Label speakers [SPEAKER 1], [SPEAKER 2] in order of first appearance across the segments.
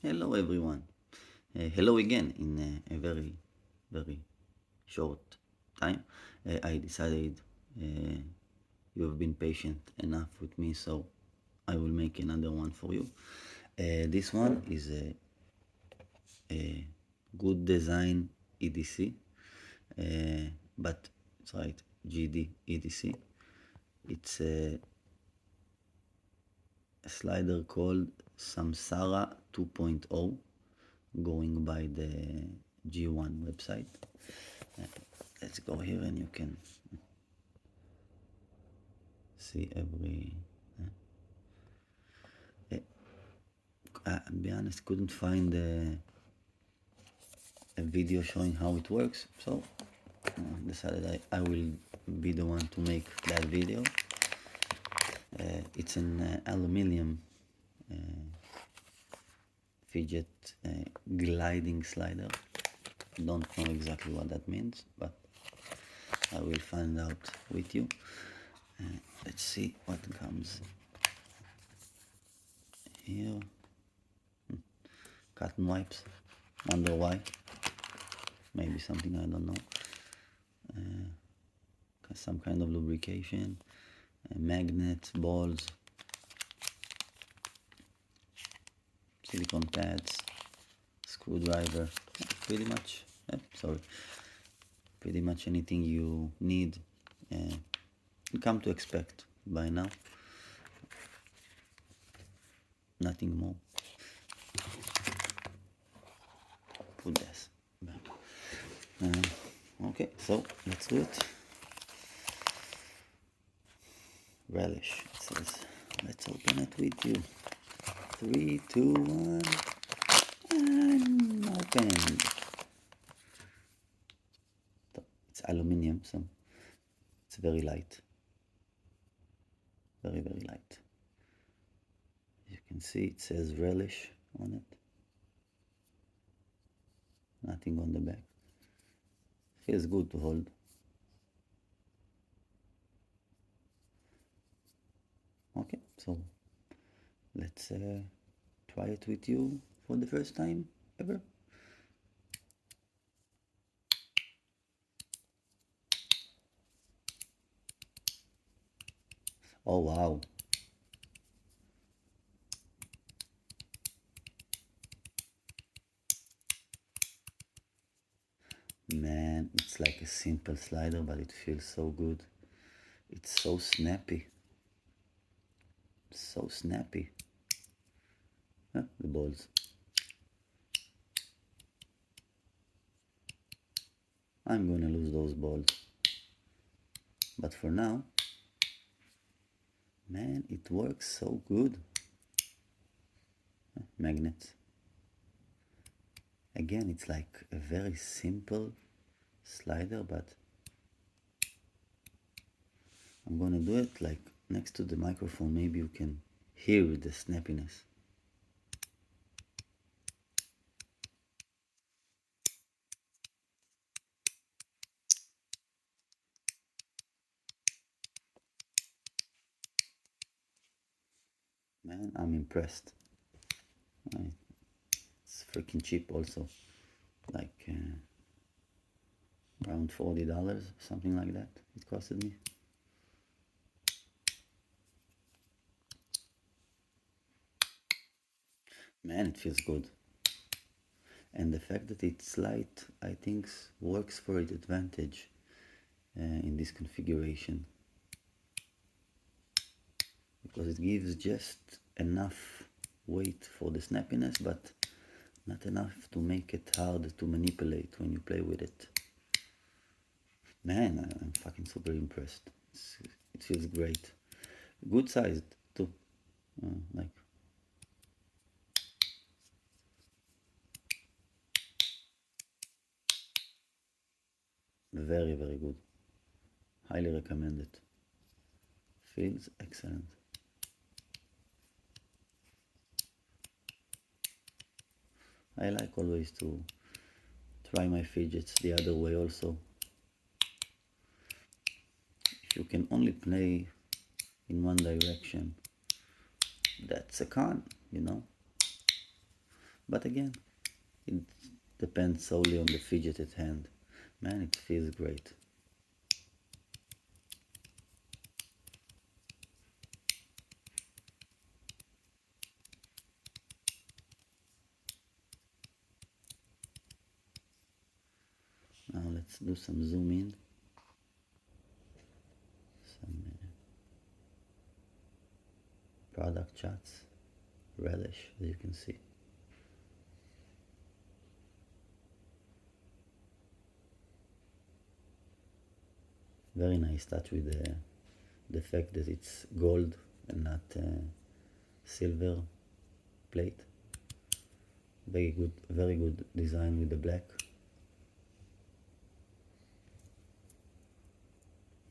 [SPEAKER 1] Hello everyone. Hello again in a very short time. I decided you have been patient enough with me, so I will make another one for you. This one is a good design EDC, but it's right, GD EDC. It's a slider called Samsara 2.0, going by the G1 website. Let's go here and you can see every. I'll be honest, couldn't find a video showing how it works, so decided I will be the one to make that video. It's an aluminium fidget gliding slider. Don't know exactly what that means, but I will find out with you. Let's see what comes here. Cotton wipes. Wonder why. Maybe something I don't know. Some kind of lubrication. Magnets, balls. Silicone pads. Screwdriver. Pretty much. Pretty much anything you need. You come to expect by now. Nothing more. Put this back. Okay, so let's do it. Relish, it says. Let's open it with you. 3, 2, 1, and opened. It's aluminium, so it's very light. Very light. As you can see, it says relish on it. Nothing on the back. Feels good to hold. Okay, so let's try it with you for the first time ever. Oh wow. Man, it's like a simple slider, but it feels so good. It's so snappy. So snappy. Huh, the balls. I'm gonna lose those balls. But for now, man, it works so good. Magnets. Again, it's like a very simple slider, but I'm gonna do it like next to the microphone. Maybe you can hear the snappiness. Man, I'm impressed. It's freaking cheap also. Like around $40, something like that it costed me. Man, it feels good. And the fact that it's light, I think, works for its advantage in this configuration, because it gives just enough weight for the snappiness, but not enough to make it hard to manipulate when you play with it. Man, I'm fucking super impressed. It feels great. Good sized too. Like, very good. Highly recommend it. Feels excellent. I like always to try my fidgets the other way also. If you can only play in one direction, that's a con, you know. But again, it depends solely on the fidget at hand. Man, it feels great. Now let's do some zoom in. Some product shots. Relish, as you can see. Very nice touch with the fact that it's gold and not silver plate. Very good design with the black.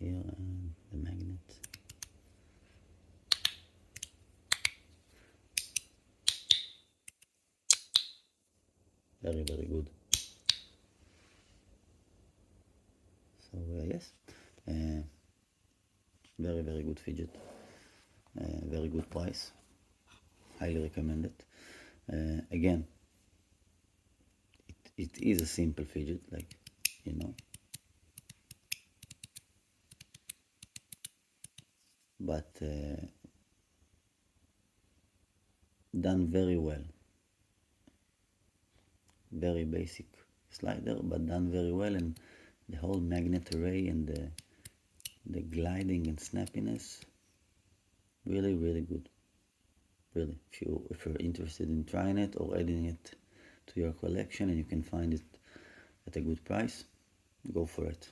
[SPEAKER 1] Here and the magnet. Very good. So yes, very good fidget. Very good price. Highly recommend it. Again, it is a simple fidget, like, you know, but done very well. Very basic slider, but done very well, and the whole magnet array and the gliding and snappiness, really good. Really, if you're interested in trying it or adding it to your collection and you can find it at a good price, go for it.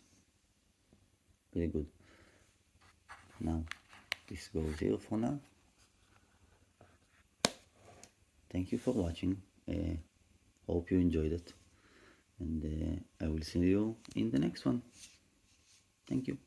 [SPEAKER 1] Really good. Now, this goes here for now. Thank you for watching. Hope you enjoyed it, and I will see you in the next one. Thank you.